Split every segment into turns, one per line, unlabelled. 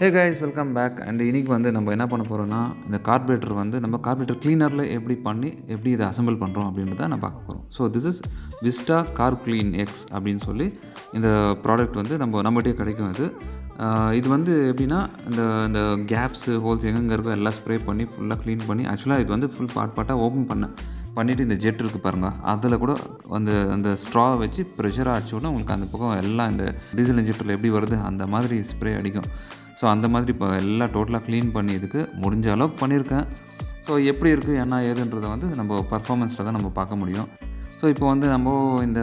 Hey guys, welcome back. And இன்றைக்கி வந்து நம்ம என்ன பண்ண போகிறோம்னா, இந்த கார்பரேட்டர் வந்து நம்ம கார்பரேட்டர் க்ளீனரில் எப்படி இதை அசெம்பிள் பண்ணுறோம் அப்படின்றத நான் பார்க்க போகிறோம். So this is Vista carb clean X அப்படின்னு சொல்லி இந்த ப்ராடக்ட் வந்து நம்மகிட்டே கிடைக்கும். இது வந்து எப்படின்னா, இந்த கேப்ஸு ஹோல்ஸ் எங்கெங்கே இருக்கோ எல்லாம் ஸ்ப்ரே பண்ணி ஃபுல்லாக க்ளீன் பண்ணி, ஆக்சுவலாக இது வந்து ஃபுல் பார்ட்டாக ஓப்பன் பண்ணிவிட்டு இந்த ஜெட் இருக்குது பாருங்கள், அதில் கூட அந்த ஸ்ட்ரா வச்சு ப்ரெஷராக அடிச்சோன்னா உங்களுக்கு அந்த பக்கம் எல்லாம் இந்த டீசல் இன்ஜெக்டரில் எப்படி வருது அந்த மாதிரி ஸ்ப்ரே அடிக்கும். ஸோ அந்த மாதிரி இப்போ எல்லாம் டோட்டலாக க்ளீன் பண்ணி இதுக்கு முடிஞ்ச அளவுக்கு பண்ணியிருக்கேன். ஸோ எப்படி இருக்குது என்ன ஏதுன்றதை வந்து நம்ம பர்ஃபார்மன்ஸில் தான் நம்ம பார்க்க முடியும். ஸோ இப்போ வந்து நம்ம இந்த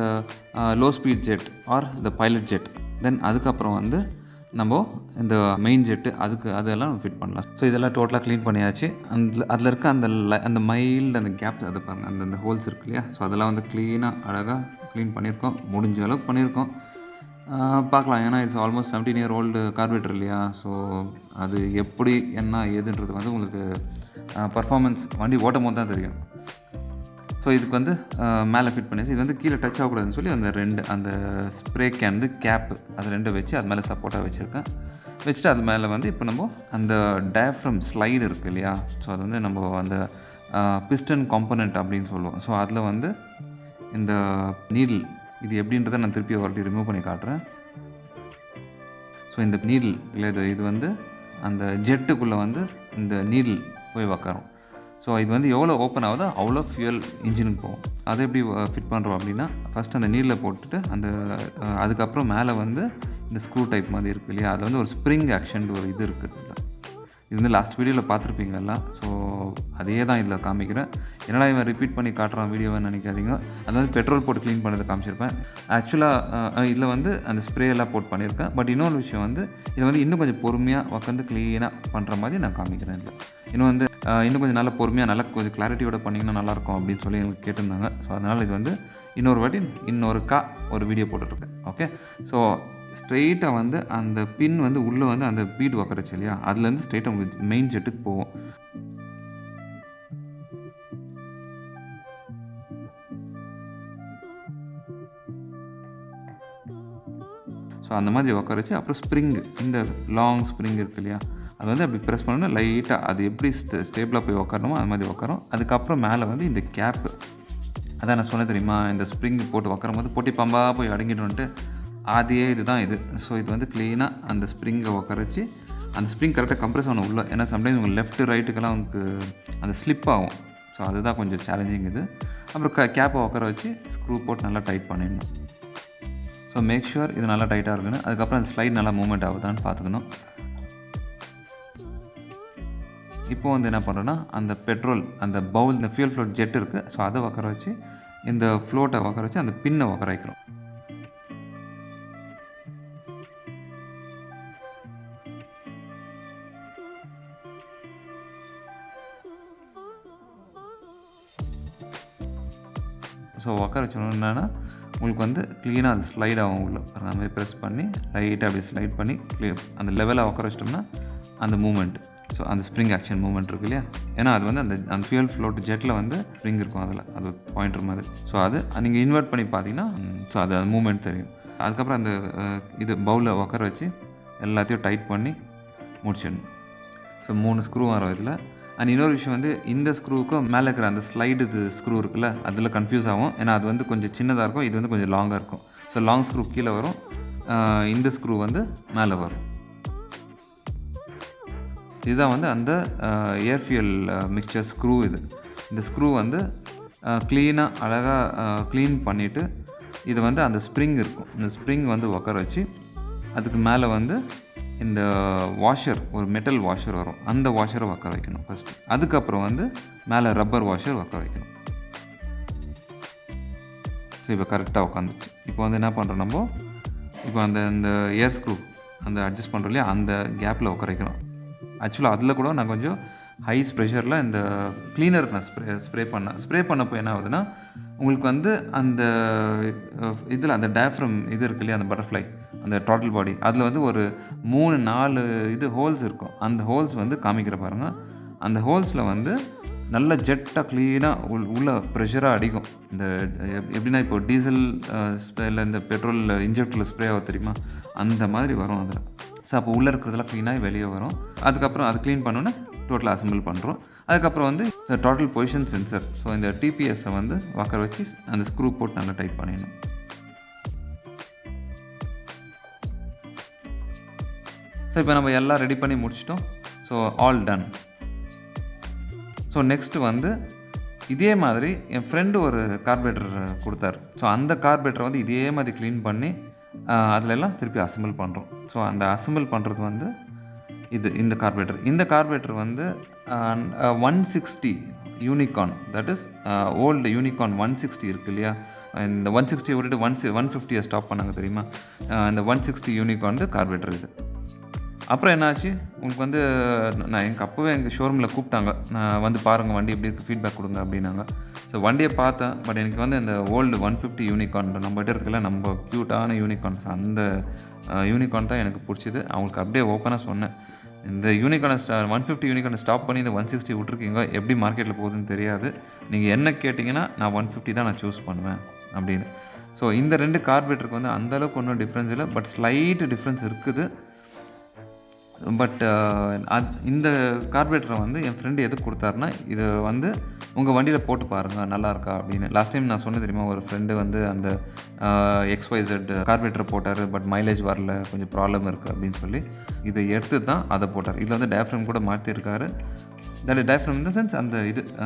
லோ ஸ்பீட் ஜெட் ஆர் இந்த பைலட் ஜெட், தென் அதுக்கப்புறம் வந்து நம்ம இந்த மெயின் ஜெட்டு அதெல்லாம் ஃபிட் பண்ணலாம். ஸோ இதெல்லாம் டோட்டலாக க்ளீன் பண்ணியாச்சு. அதில் இருக்க அந்த மைல்டு அந்த கேப் அதை பாருங்கள், அந்த ஹோல்ஸ் இருக்கு இல்லையா, ஸோ அதெல்லாம் வந்து க்ளீனாக அழகாக க்ளீன் பண்ணியிருக்கோம். முடிஞ்ச அளவுக்கு பண்ணியிருக்கோம். பார்க்கலாம், ஏன்னா it's almost 17 year old carburettor இல்லையா. ஸோ அது எப்படி என்ன ஏதுன்றது வந்து உங்களுக்கு பர்ஃபார்மன்ஸ் வண்டி ஓட்டும் போது தான் தெரியும். ஸோ இதுக்கு வந்து மேலே ஃபிட் பண்ணிச்சு. இது வந்து கீழே டச் ஆகக்கூடாதுன்னு சொல்லி அந்த ஸ்ப்ரே கேன் கேப்பு அது ரெண்டு வச்சு அது மேலே சப்போர்ட்டாக வச்சுட்டு அது மேலே வந்து இப்போ நம்ம அந்த டயஃப்ரம் ஸ்லைடு இருக்குது இல்லையா, ஸோ அது வந்து நம்ம அந்த பிஸ்டன் காம்பனண்ட் அப்படின்னு சொல்லுவோம். ஸோ அதில் வந்து இந்த நீடில் இது எப்படின்றத நான் திருப்பி ஒரு ரிமூவ் பண்ணி காட்டுறேன். ஸோ இந்த நீடில் இல்லை, இது வந்து அந்த ஜெட்டுக்குள்ளே வந்து இந்த நீடில் போய் உக்காரும். ஸோ இது வந்து எவ்வளோ ஓப்பன் ஆகுதோ அவ்வளோ ஃபியூயல் இன்ஜினுக்கு போகும். அதை எப்படி ஃபிட் பண்ணுறோம் அப்படின்னா, ஃபஸ்ட் அந்த நீடில் போட்டுட்டு அதுக்கப்புறம் மேலே வந்து இந்த ஸ்க்ரூ டைப் மாதிரி இருக்குது இல்லையா, அது வந்து ஒரு ஸ்ப்ரிங் ஆக்ஷன் ஒரு இது இருக்குது. இது வந்து லாஸ்ட் வீடியோவில் பார்த்துருப்பீங்க எல்லாம். ஸோ அதே தான் இதில் காமிக்கிறேன். என்னடா இவன் ரிப்பீட் பண்ணி காட்டுறான் வீடியோவை நினைக்காதீங்க. அது வந்து பெட்ரோல் போட்டு க்ளீன் பண்ணதை காமிச்சிருப்பேன். ஆக்சுவலாக இதில் வந்து அந்த ஸ்ப்ரே எல்லாம் போட்டு பண்ணியிருக்கேன். பட் இன்னொரு விஷயம் வந்து இதை வந்து இன்னும் கொஞ்சம் பொறுமையாக உட்காந்து க்ளீனாக பண்ணுற மாதிரி நான் காமிக்கிறேன். இதில் இன்னும் கொஞ்சம் நல்லா பொறுமையாக நல்லா கொஞ்சம் கிளாரிட்டியோட பண்ணிங்கன்னா நல்லாயிருக்கும் அப்படின்னு சொல்லி எனக்கு கேட்டிருந்தாங்க. ஸோ அதனால் இது வந்து ஒரு வீடியோ போட்டுட்ருக்கேன். ஓகே, ஸோ ஸ்ட்ரெயிட்டாக வந்து அந்த பின் வந்து உள்ளே வந்து அந்த பீட் உக்கரச்சு இல்லையா, அதுலேருந்து ஸ்ட்ரெயிட்டாக உங்களுக்கு மெயின் ஜெட்டுக்கு போவோம். ஸோ அந்த மாதிரி உக்காரச்சு அப்புறம் இந்த லாங் ஸ்ப்ரிங் இருக்குது இல்லையா, அது வந்து அப்படி ப்ரெஸ் பண்ணணும் லைட்டாக, அது எப்படி ஸ்டேபிளாக போய் உக்காரணுமோ அது மாதிரி உக்காரும். அதுக்கப்புறம் மேலே வந்து இந்த கேப்பு, அதான் நான் சொன்னேன் தெரியுமா, இந்த ஸ்ப்ரிங் போட்டு உக்காரும் போது பொட்டி பம்பாக போய் அடங்கிட்டு அதே இதுதான் இது. ஸோ இது வந்து க்ளீனாக அந்த ஸ்ப்ரிங்கை உக்காரச்சு, அந்த ஸ்ப்ரிங் கரெக்டாக கம்ப்ரெஸ் ஆகணும் உள்ள. ஏன்னா சம்டைம்ஸ் உங்கள் லெஃப்ட் ரைட்டுக்கெல்லாம் உங்களுக்கு அந்த ஸ்லிப் ஆகும். ஸோ அதுதான் கொஞ்சம் சேலஞ்சிங் இது. அப்புறம் கேப்பை உட்கார வச்சு ஸ்க்ரூ போட்டு நல்லா டைட் பண்ணிடணும். ஸோ மேக் ஷுர் இது நல்லா டைட்டாக இருக்குன்னு. அதுக்கப்புறம் அந்த ஸ்லைட் நல்லா மூவ்மெண்ட் ஆகுதான்னு பார்த்துக்கணும். இப்போது வந்து என்ன பண்ணுறோன்னா, அந்த பெட்ரோல் அந்த பவுல் இந்த ஃபியூல் ஃப்ளோட் ஜெட் இருக்குது, ஸோ அதை உட்கார வச்சு இந்த ஃப்ளோட்டை உட்கார வச்சு அந்த பின்னை உட்கார வைக்கிறோம். ஸோ உட்கார வச்சோன்னா என்னென்னா உங்களுக்கு வந்து க்ளீனாக அது ஸ்லைட் ஆகும் உள்ள. அந்த மாதிரி ப்ரெஸ் பண்ணி லைட்டாக அப்படி ஸ்லைட் பண்ணி அந்த லெவலாக உட்கார வச்சிட்டோம்னா அந்த மூமெண்ட், ஸோ அந்த ஸ்ப்ரிங் ஆக்ஷன் மூமெண்ட் இருக்குது இல்லையா, ஏன்னா அது வந்து அந்த ஃபியூல் ஃப்ளோட் ஜெட்டில் வந்து ஸ்ப்ரிங் இருக்கும், அதில் அது பாயிண்டர் மாதிரி. ஸோ அது நீங்கள் இன்வெர்ட் பண்ணி பார்த்தீங்கன்னா ஸோ அது மூமெண்ட் தெரியும். அதுக்கப்புறம் அந்த இது பவுலில் உட்கார வச்சு எல்லாத்தையும் டைட் பண்ணி முடிச்சிடணும். ஸோ 3 ஸ்க்ரூ வரும் இதில். அண்ட் இன்னொரு விஷயம் வந்து இந்த ஸ்க்ரூவுக்கும் மேலே இருக்கிற அந்த ஸ்லைடு ஸ்க்ரூ இருக்குல்ல, அதில் கன்ஃபியூஸ் ஆகும். ஏன்னா அது வந்து கொஞ்சம் சின்னதாக இருக்கும், இது வந்து கொஞ்சம் லாங்காக இருக்கும். ஸோ லாங் ஸ்க்ரூ கீழே வரும், இந்த ஸ்க்ரூ வந்து மேலே வரும். இதுதான் வந்து அந்த ஏர் ஃபியூயல் மிக்சர் ஸ்க்ரூ. இந்த ஸ்க்ரூ வந்து க்ளீனாக அழகாக க்ளீன் பண்ணிவிட்டு இது வந்து அந்த ஸ்ப்ரிங் இருக்கும், இந்த ஸ்ப்ரிங் வந்து உட்கார வச்சு அதுக்கு மேலே வந்து இந்த வாஷர், ஒரு மெட்டல் வாஷர் வரும், அந்த வாஷரை உட்கார வைக்கணும் ஃபஸ்ட்டு. அதுக்கப்புறம் வந்து மேலே ரப்பர் வாஷர் உட்கார வைக்கணும். ஸோ இப்போ கரெக்டாக உட்காந்துச்சு. இப்போ வந்து என்ன பண்ணுறோம், நம்ம இப்போ அந்த ஏர் ஸ்க்ரூ அந்த அட்ஜஸ்ட் பண்ணுறோம் இல்லையா, அந்த கேப்பில் உட்கார வைக்கணும். ஆக்சுவலாக அதில் கூட நான் கொஞ்சம் ஹைஸ் ப்ரெஷரில் இந்த க்ளீனர் நான் ஸ்ப்ரே பண்ணப்போ என்ன ஆகுதுன்னா, உங்களுக்கு வந்து அந்த இதில் அந்த டயஃப்ரம் இது இருக்கு இல்லையா, அந்த பட்டர்ஃப்ளை அந்த த்ராட்டில் பாடி, அதில் வந்து ஒரு 3-4 ஹோல்ஸ் இருக்கும். அந்த ஹோல்ஸ் வந்து காமிக்கிற பாருங்கள். அந்த ஹோல்ஸில் வந்து நல்ல ஜெட்டாக க்ளீனாக உள்ள ப்ரெஷராக அடிக்கும். இந்த எப்படின்னா இப்போ டீசல் ஸ்ப்ரேயில் இந்த பெட்ரோல் இன்ஜெக்டரில் ஸ்ப்ரே ஆகும் தெரியுமா, அந்த மாதிரி வரும் அதில். ஸோ அப்போ உள்ளே இருக்கிறதெல்லாம் க்ளீனாக வெளியே வரும். அதுக்கப்புறம் அது க்ளீன் பண்ணோன்னே டோட்டலாக அசம்பிள் பண்ணுறோம். அதுக்கப்புறம் வந்து டோட்டல் பொசிஷன் சென்சர், ஸோ இந்த டிபிஎஸ்ஸை வந்து வாக்கர் வச்சு அந்த ஸ்க்ரூ போட்டு நல்லா டைட் பண்ணிடணும். ஸோ இப்போ நம்ம எல்லாம் ரெடி பண்ணி முடிச்சிட்டோம். So all done. So next வந்து இதே மாதிரி என் ஃப்ரெண்டு ஒரு கார்பரேட்டர் கொடுத்தாரு. ஸோ அந்த கார்பரேட்டரை வந்து இதே மாதிரி க்ளீன் பண்ணி அதிலெல்லாம் திருப்பி அசம்பிள் பண்ணுறோம். ஸோ அந்த அசம்பிள் பண்ணுறது வந்து இந்த கார்பரேட்டர். இந்த கார்பரேட்டர் வந்து 160 unicorn, that is old unicorn 160 இருக்குது இல்லையா, இந்த 160 விட்டுட்டு 150 ஸ்டாப் பண்ணாங்க தெரியுமா, இந்த 160 யூனிகார்ன் கார்பரேட்டர் இது. அப்புறம் என்னாச்சு, உங்களுக்கு வந்து நான் அப்போவே எங்கள் ஷோரூமில் கூப்பிட்டாங்க, நான் வந்து பாருங்கள் வண்டி எப்படி இருக்குது, ஃபீட்பேக் கொடுங்க அப்படின்னாங்க. ஸோ வண்டியை பார்த்தேன். பட் எனக்கு வந்து இந்த ஓல்டு 150 யூனிகார்ன் நம்மகிட்ட இருக்குல்ல, நம்ம க்யூட்டான யூனிகார்ன்ஸ், அந்த யூனிகார்ன் தான் எனக்கு பிடிச்சிது. அவங்களுக்கு அப்படியே ஓப்பனாக சொன்னேன், இந்த யூனிகார்னை 150 யூனிகார்னை ஸ்டாப் பண்ணி இந்த 160 விட்ருக்கீங்க, எப்படி மார்க்கெட்டில் போகுதுன்னு தெரியாது, நீங்கள் என்ன கேட்டிங்கன்னா நான் 150 தான் நான் சூஸ் பண்ணுவேன் அப்படின்னு. ஸோ இந்த 2 கார்பரேட்டருக்கு வந்து அந்தளவுக்கு ஒன்றும் டிஃப்ரென்ஸ் இல்லை, பட் ஸ்லைட் டிஃப்ரென்ஸ் இருக்குது. பட் இந்த கார்பரேட்டரை வந்து என் ஃப்ரெண்டு எதுக்கு கொடுத்தாருன்னா, இதை வந்து உங்கள் வண்டியில் போட்டு பாருங்கள் நல்லா இருக்கா அப்படின்னு. லாஸ்ட் டைம் நான் சொன்னேன் தெரியுமா, ஒரு ஃப்ரெண்டு வந்து அந்த XYZ கார்பரேட்டரை போட்டார், பட் மைலேஜ் வரல, கொஞ்சம் ப்ராப்ளம் இருக்குது அப்படின்னு சொல்லி இதை எடுத்து தான் அதை போட்டார். இதில் வந்து டயஃப்ரம் கூட மாற்றிருக்காரு. That is diaphragm in the sense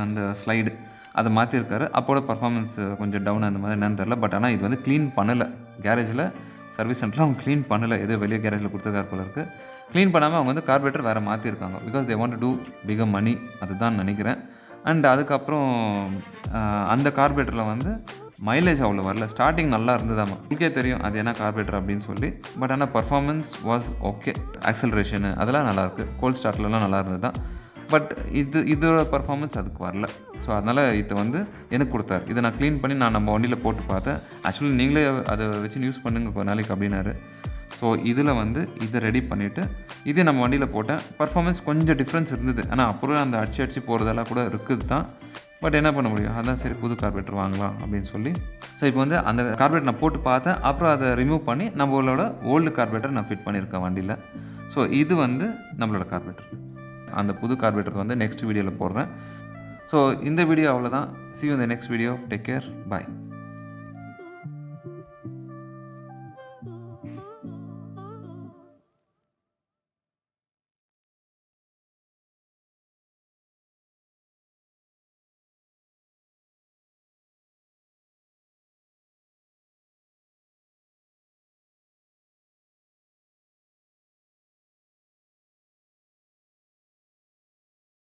அந்த ஸ்லைடு அதை மாற்றிருக்காரு. அப்போட பர்ஃபார்மன்ஸ் கொஞ்சம் டவுன் அந்த மாதிரி என்னன்னு தெரில. பட் ஆனால் இது வந்து க்ளீன் பண்ணலை, கேரேஜில் சர்வீஸ் சென்டரில் அவங்க க்ளீன் பண்ணலை, ஏதோ வெளியே கேரேஜில் கொடுத்துருக்காரு போல இருக்குது. க்ளீன் பண்ணாமல் அவங்க வந்து கார்பரேட்டர் வேறு மாற்றிருக்காங்க. Because they want to do figure money, அதுதான் நினைக்கிறேன். அண்ட் அதுக்கப்புறம் அந்த கார்பரேட்டரில் வந்து மைலேஜ் அவ்வளோ வரல. ஸ்டார்டிங் நல்லா இருந்ததாம்மா, உங்களுக்கே தெரியும் அது என்ன கார்பரேட்டர் அப்படின்னு சொல்லி. பட் ஆனால் பர்ஃபார்மன்ஸ் வாஸ் ஓகே, ஆக்சலரேஷனு அதெல்லாம் நல்லாயிருக்கு, கோல்ட் ஸ்டார்ட்லலாம் நல்லா இருந்தது தான். பட் இதோட பர்ஃபார்மன்ஸ் அதுக்கு வரல. ஸோ அதனால் இதை வந்து எனக்கு கொடுத்தாரு. இதை நான் க்ளீன் பண்ணி நான் நம்ம வண்டியில் போட்டு பார்த்தேன். ஆக்சுவலி நீங்களே அதை வச்சு யூஸ் பண்ணுங்க கொஞ்ச நாளைக்கு அப்படின்னாரு. ஸோ இதில் வந்து இதை ரெடி பண்ணிவிட்டு இதே நம்ம வண்டியில் போட்டேன். பர்ஃபார்மன்ஸ் கொஞ்சம் டிஃப்ரென்ஸ் இருந்தது, ஆனால் அப்புறம் அந்த அடிச்சு போகிறதெல்லாம் கூட இருக்குது தான். பட் என்ன பண்ண முடியும், அதான் சரி புது கார்பரேட்டர் வாங்கலாம் அப்படின்னு சொல்லி. ஸோ இப்போ வந்து அந்த கார்பரேட்டர் நான் போட்டு பார்த்தேன். அப்புறம் அதை ரிமூவ் பண்ணி நம்மளோட ஓல்டு கார்பரேட்டர் நான் ஃபிட் பண்ணியிருக்கேன் வண்டியில். ஸோ இது வந்து நம்மளோட கார்பரேட்டர். அந்த புது கார்பரேட்டர் வந்து நெக்ஸ்ட் வீடியோவில் போடுறேன். ஸோ இந்த வீடியோ அவ்வளோதான். See you in the next video. Take care. Bye.